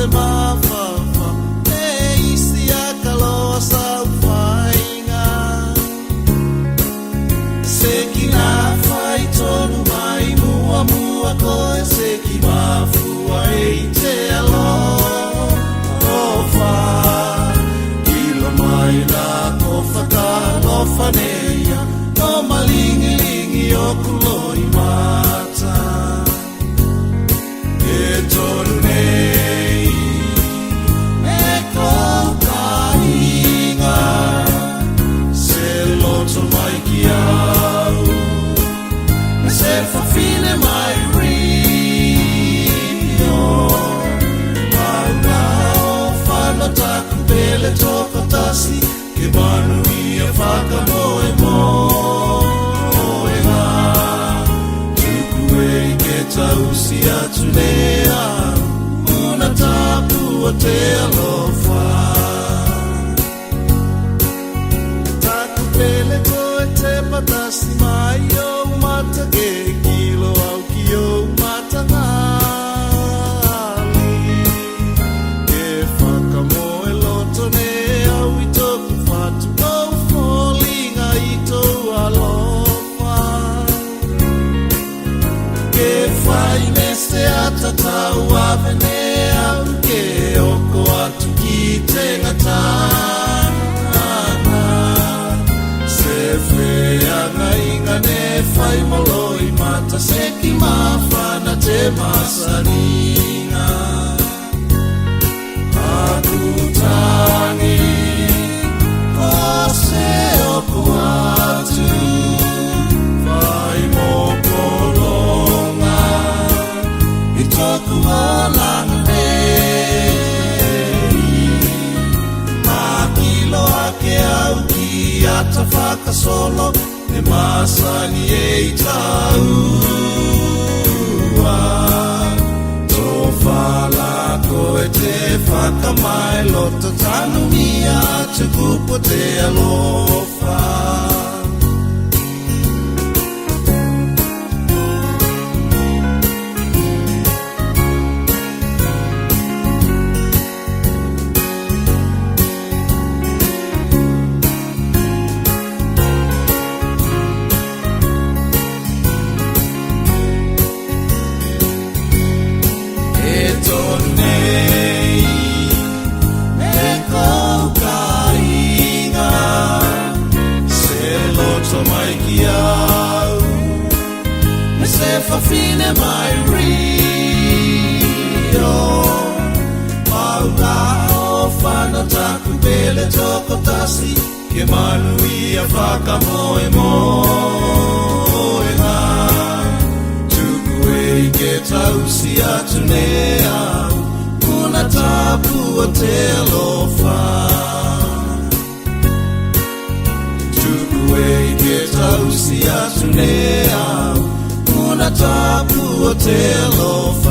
te mawhawha e isi a kaloa sa uwhainga se ki ngā whai tonu mai mua mua koe se ki mawhua e te alofa ilo mai la ko whakalofaneia no malingi lingi o kuloi mata e tonu nei e kokainga se loto mai ki au se whawhine mai rio mauna o whana taku pele toko tasi ke manu ia whakamoe moe ngā tuku e ke tausi atu lea una tapu o te alofa taku pele koe te patasi mai o mata ke kilo au ki o mata ngali ke whakamoe loto ne au i toku whatu au wholinga i tau alofa ke whai me se atatau awene au ke oko atu ki te ngatana se wheanga inga ne whai moloi mata se ki mawhana te masaringa aku tangi ko se oko atu whai mokolonga i toku olang nei makilo ake au ki ata whakasolo ne masani e taua tō whalako e te whakamai loto tanu mia te kupo te alofa Whawhine mai rio Mauna o whana taku pele toko tasi Ke manu ia whakamoe moe ngā Tuku e ke tausi atu ne au Kuna tapu o te alofa Tuku e ke tausi atu ne au Una tapu o te alofa